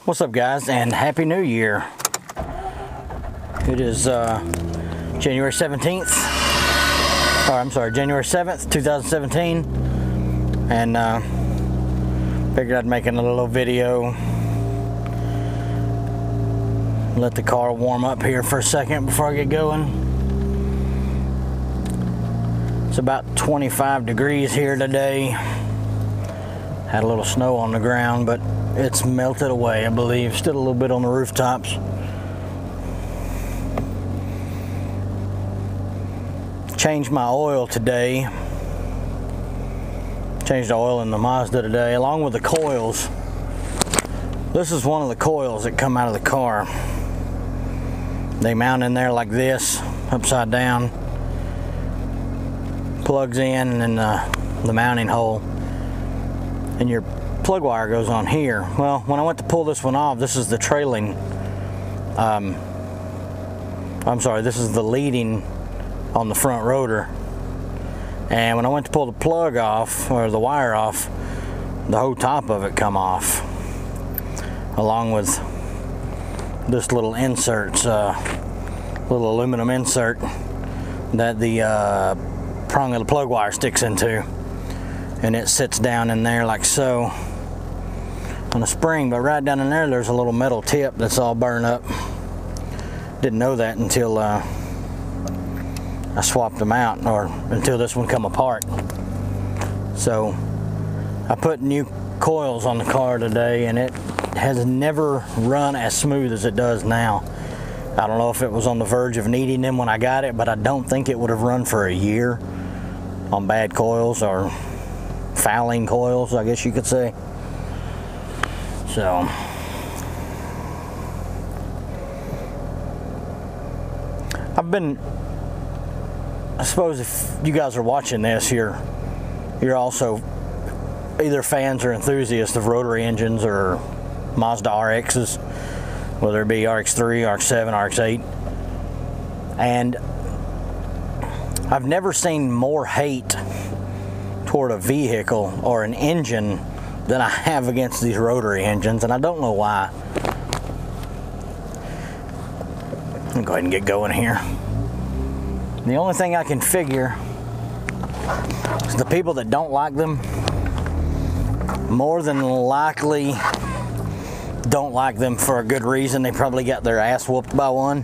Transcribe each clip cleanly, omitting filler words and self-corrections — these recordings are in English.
What's up, guys, and Happy New Year. It is January 17th, or I'm sorry, January 7th, 2017, and figured I'd make another little video. Let the car warm up here for a second before I get going. It's about 25 degrees here today. Had a little snow on the ground, but it's melted away, I believe. Still a little bit on the rooftops. Changed my oil today. Changed the oil in the Mazda today, along with the coils. This is one of the coils that come out of the car. They mount in there like this, upside down. Plugs in and the mounting hole. And your plug wire goes on here. Well, when I went to pull this one off, this is the trailing, I'm sorry, this is the leading on the front rotor. And when I went to pull the plug off, or the wire off, the whole top of it come off, along with this little inserts, little aluminum insert that the prong of the plug wire sticks into. And it sits down in there like so on a spring, but right down in there there's a little metal tip that's all burned up. Didn't know that until I swapped them out, or until this one come apart. So I put new coils on the car today, and it has never run as smooth as it does now. I don't know if it was on the verge of needing them when I got it, but I don't think it would have run for a year on bad coils, or fouling coils, I guess you could say. So I suppose if you guys are watching this, you're also either fans or enthusiasts of rotary engines or Mazda RXs, whether it be RX-3, RX-7, RX-8. And I've never seen more hate toward a vehicle or an engine than I have against these rotary engines, and I don't know why. I'll go ahead and get going here. The only thing I can figure is the people that don't like them more than likely don't like them for a good reason. They probably got their ass whooped by one,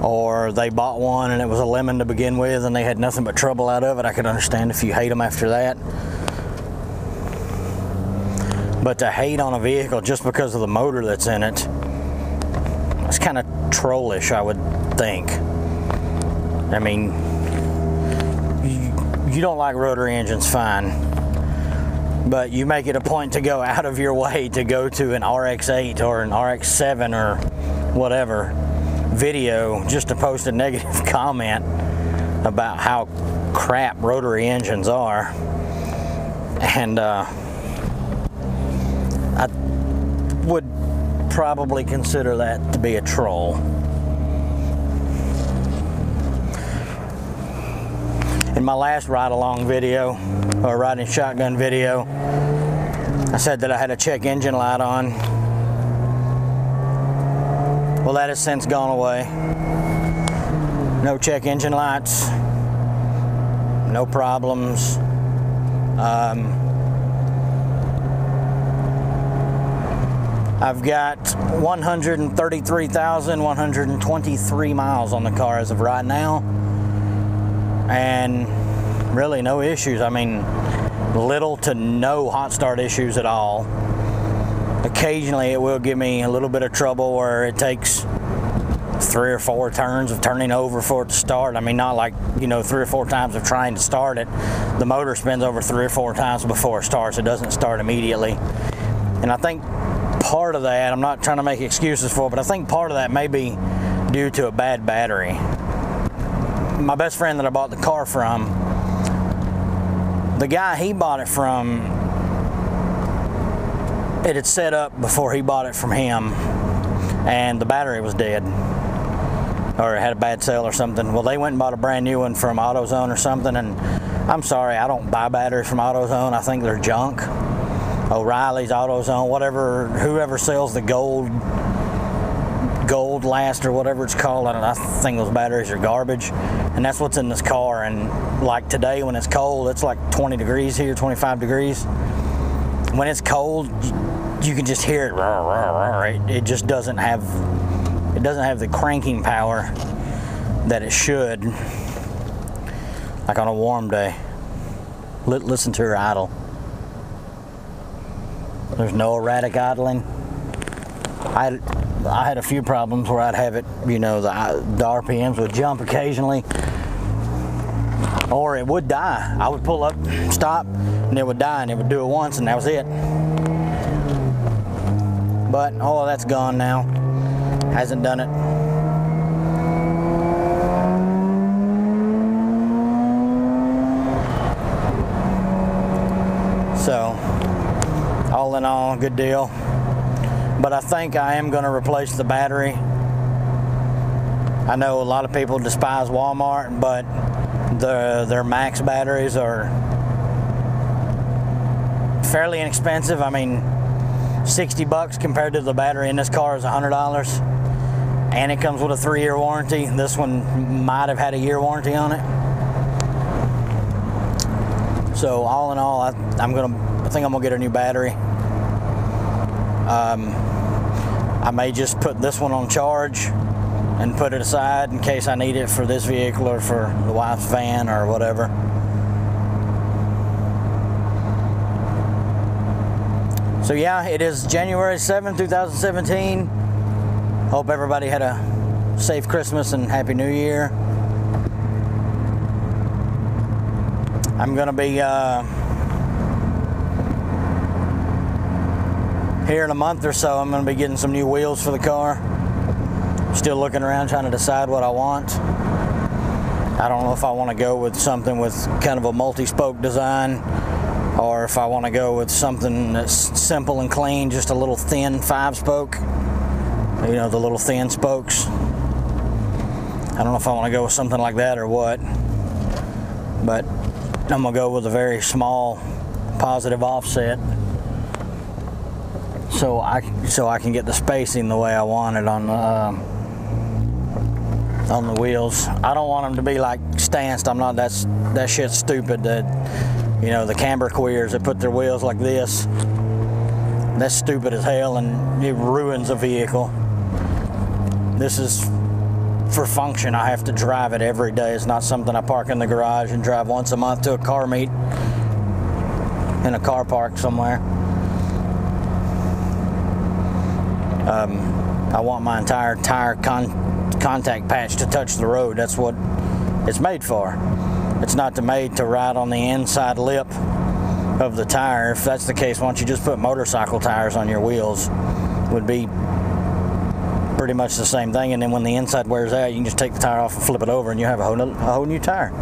or they bought one and it was a lemon to begin with and they had nothing but trouble out of it. I could understand if you hate them after that. But to hate on a vehicle just because of the motor that's in it, it's kind of trollish, I would think. I mean, you don't like rotary engines, fine. But you make it a point to go out of your way to go to an RX-8 or an RX-7 or whatever video just to post a negative comment about how crap rotary engines are. And I would probably consider that to be a troll. In my last ride-along video, or riding shotgun video, I said that I had a check engine light on. Well, that has since gone away. No check engine lights, no problems. I've got 133,123 miles on the car as of right now, and really no issues. I mean, little to no hot start issues at all. Occasionally it will give me a little bit of trouble where it takes 3 or 4 turns of turning over for it to start. I mean, not like, you know, 3 or 4 times of trying to start it. The motor spins over 3 or 4 times before it starts. It doesn't start immediately. And I think part of that, I'm not trying to make excuses for it, but I think part of that may be due to a bad battery. My best friend that I bought the car from, the guy he bought it from, it had set up before he bought it from him, and the battery was dead, or it had a bad cell or something. Well, they went and bought a brand new one from AutoZone or something, and I'm sorry, I don't buy batteries from AutoZone. I think they're junk. O'Reilly's, AutoZone, whatever, whoever sells the Gold Last or whatever it's called. I think those batteries are garbage, and that's what's in this car. And like today when it's cold, it's like 20 degrees here, 25 degrees. When it's cold, you can just hear it. It just doesn't have the cranking power that it should, like on a warm day. Listen to her idle. There's no erratic idling. I had a few problems where I'd have it, you know, the RPMs would jump occasionally, or it would die. I would pull up, stop, and it would die, and it would do it once, and that was it. But all of that's gone now. Hasn't done it. So, all in all, good deal. But I think I am going to replace the battery. I know a lot of people despise Walmart, but their max batteries are fairly inexpensive. I mean, $60 compared to the battery in this car is $100, and it comes with a 3-year warranty. This one might have had a year warranty on it. So all in all, I think I'm gonna get a new battery. I may just put this one on charge and put it aside in case I need it for this vehicle or for the wife's van or whatever. So yeah, it is January 7th, 2017. Hope everybody had a safe Christmas and Happy New Year. I'm gonna be here in a month or so. I'm going to be getting some new wheels for the car. Still looking around trying to decide what I want. I don't know if I want to go with something with kind of a multi-spoke design, or if I want to go with something that's simple and clean, just a little thin 5-spoke. You know, the little thin spokes. I don't know if I want to go with something like that or what. But I'm going to go with a very small positive offset. So I can get the spacing the way I want it on the wheels. I don't want them to be like stanced. I'm not. That shit's stupid. That, you know, the camber queers that put their wheels like this. That's stupid as hell, and it ruins a vehicle. This is for function. I have to drive it every day. It's not something I park in the garage and drive once a month to a car meet in a car park somewhere. I want my entire tire contact patch to touch the road. That's what it's made for. It's not made to ride on the inside lip of the tire. If that's the case, why don't you just put motorcycle tires on your wheels? Would be pretty much the same thing, and then when the inside wears out, you can just take the tire off and flip it over, and you have a whole new tire.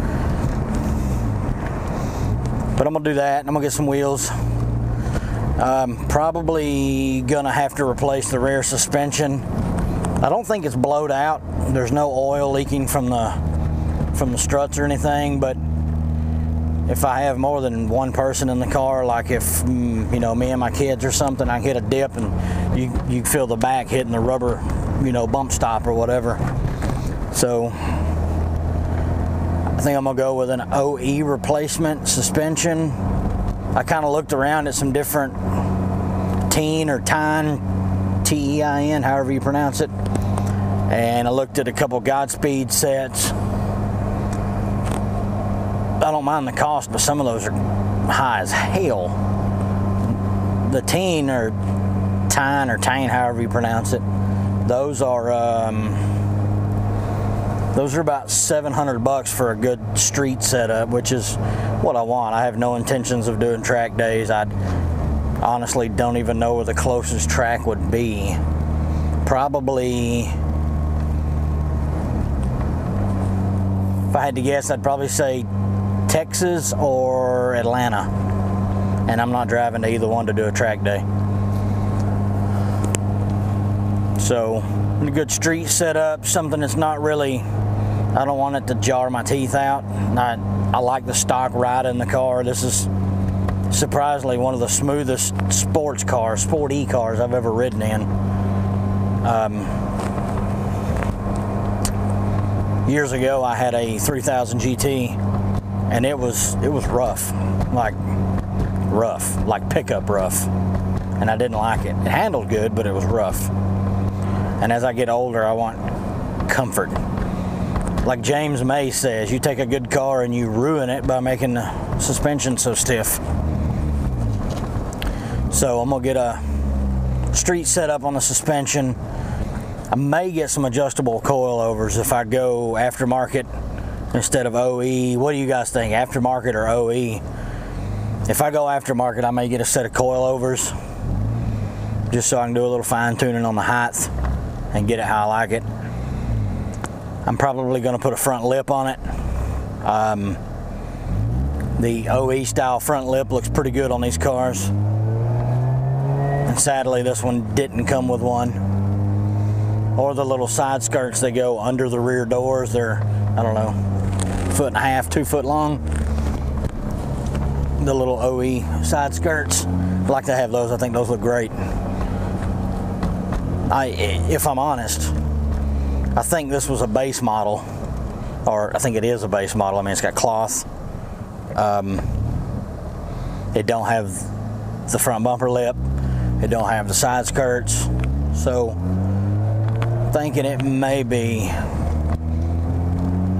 But I'm gonna do that, and I'm gonna get some wheels. Probably gonna have to replace the rear suspension. I don't think it's blowed out. There's no oil leaking from the struts or anything, but if I have more than one person in the car, like if you know, me and my kids or something, I hit a dip and you feel the back hitting the rubber, you know, bump stop or whatever. So I think I'm gonna go with an OE replacement suspension. I kind of looked around at some different Tein or Tein, T-E-I-N, however you pronounce it, and I looked at a couple Godspeed sets. I don't mind the cost, but some of those are high as hell. The Tein or Tein, however you pronounce it, those are about $700 for a good street setup, which is what I want. I have no intentions of doing track days. I honestly don't even know where the closest track would be. Probably, if I had to guess, I'd probably say Texas or Atlanta. And I'm not driving to either one to do a track day. So, a good street setup, something that's not really, I don't want it to jar my teeth out. I like the stock ride in the car. This is surprisingly one of the smoothest sport E cars I've ever ridden in. Years ago I had a 3000 GT, and it was rough, like pickup rough, and I didn't like it. It handled good, but it was rough. And as I get older, I want comfort. Like James May says, you take a good car and you ruin it by making the suspension so stiff. So I'm gonna get a street setup on the suspension. I may get some adjustable coilovers if I go aftermarket instead of OE. What do you guys think, aftermarket or OE? If I go aftermarket, I may get a set of coilovers just so I can do a little fine tuning on the height and get it how I like it. I'm probably going to put a front lip on it. The OE style front lip looks pretty good on these cars, and sadly this one didn't come with one. Or the little side skirts that go under the rear doors. They're, I don't know, 1.5 to 2 foot long. The little OE side skirts, I'd like to have those. I think those look great. If I'm honest, I think this was a base model, or I think it is a base model. I mean, it's got cloth. It don't have the front bumper lip. It don't have the side skirts. So, thinking it may be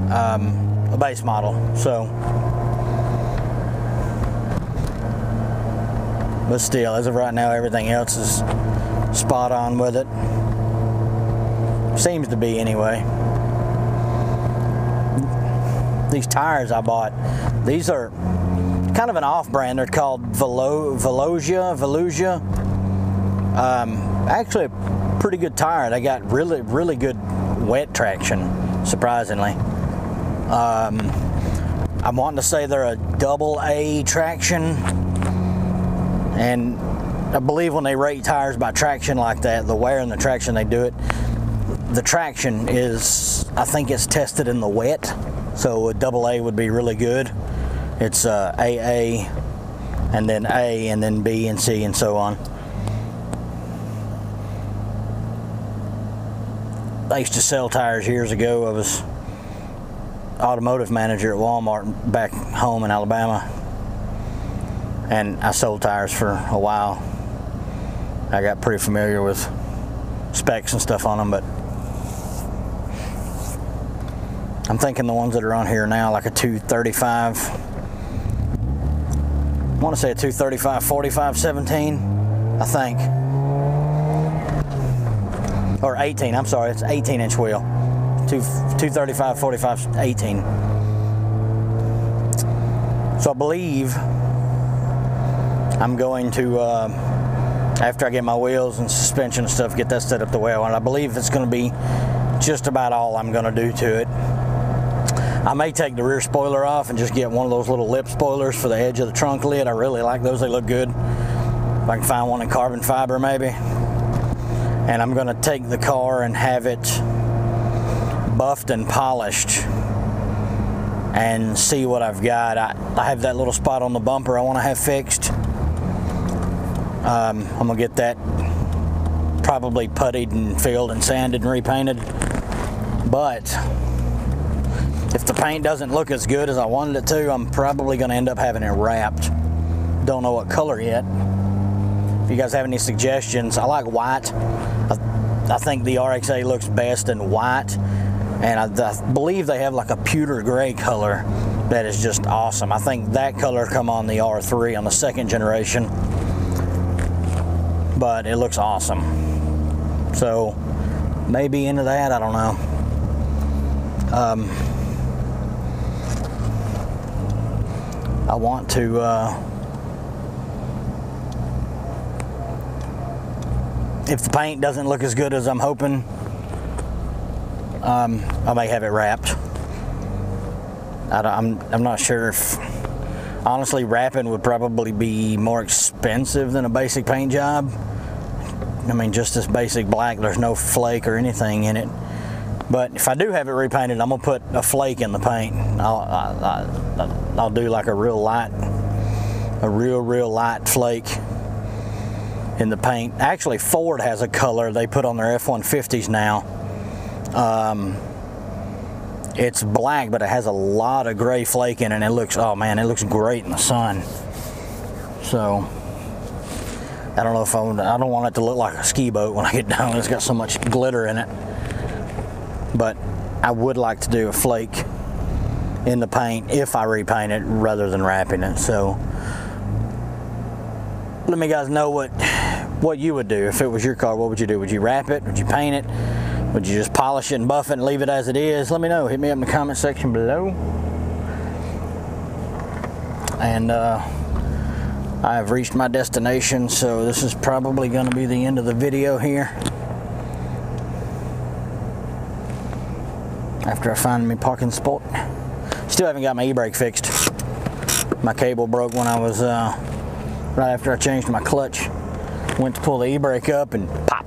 a base model. So, but still, as of right now, everything else is spot on with it. Seems to be anyway. These tires I bought, these are kind of an off-brand. They're called Velocia. Actually a pretty good tire. They got really good wet traction, surprisingly. I'm wanting to say they're a AA traction, and I believe when they rate tires by traction like that, the wear and the traction they do it, the traction is, I think it's tested in the wet, so a AA would be really good. It's AA, and then A, and then B and C, and so on. I used to sell tires years ago. I was automotive manager at Walmart back home in Alabama, and I sold tires for a while. I got pretty familiar with specs and stuff on them, but I'm thinking the ones that are on here now, like a 235, I want to say a 235 45 17, I think, or 18, I'm sorry, it's 18-inch wheel, 235 45 18. So I believe I'm going to, after I get my wheels and suspension and stuff, get that set up the way I want it. I believe it's going to be just about all I'm going to do to it. I may take the rear spoiler off and just get one of those little lip spoilers for the edge of the trunk lid. I really like those. They look good. If I can find one in carbon fiber, maybe. And I'm going to take the car and have it buffed and polished and see what I've got. I have that little spot on the bumper I want to have fixed. I'm going to get that probably puttied and filled and sanded and repainted. But if the paint doesn't look as good as I wanted it to, I'm probably going to end up having it wrapped. Don't know what color yet. If you guys have any suggestions, I like white. I think the RX-A looks best in white, and I believe they have like a pewter gray color that is just awesome. I think that color come on the R3 on the 2nd generation, but it looks awesome. So maybe into that, I don't know. I want to if the paint doesn't look as good as I'm hoping, I may have it wrapped. I'm not sure if, honestly, wrapping would probably be more expensive than a basic paint job. I mean, just this basic black, there's no flake or anything in it. But if I do have it repainted, I'm gonna put a flake in the paint. I'll do like a real light a real light flake in the paint. Actually, Ford has a color they put on their F-150s now. It's black, but it has a lot of gray flake in it, and it looks, oh man, it looks great in the sun. So I don't know if I don't want it to look like a ski boat when I get done. It's got so much glitter in it. But I would like to do a flake in the paint if I repaint it rather than wrapping it. So let me guys know what you would do if it was your car. What would you do? Would you wrap it? Would you paint it? Would you just polish it and buff it and leave it as it is? Let me know. Hit me up in the comment section below. And I have reached my destination, so this is probably going to be the end of the video here. After I find me parking spot. Still haven't got my e-brake fixed. My cable broke when I was, right after I changed my clutch. Went to pull the e-brake up and pop,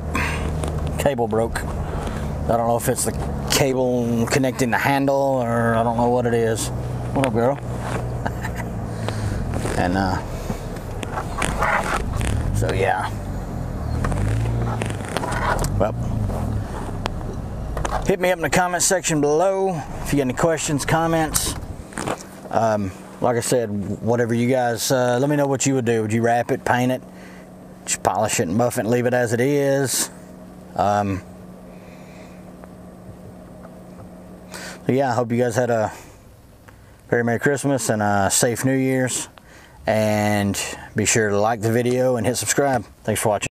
cable broke. I don't know if it's the cable connecting the handle or I don't know what it is. What up, girl? And so yeah. Well, hit me up in the comment section below if you got any questions, comments. Like I said, whatever you guys, let me know what you would do. Would you wrap it, paint it, just polish it and buff it and leave it as it is? So yeah, I hope you guys had a very Merry Christmas and a safe New Year's. And be sure to like the video and hit subscribe. Thanks for watching.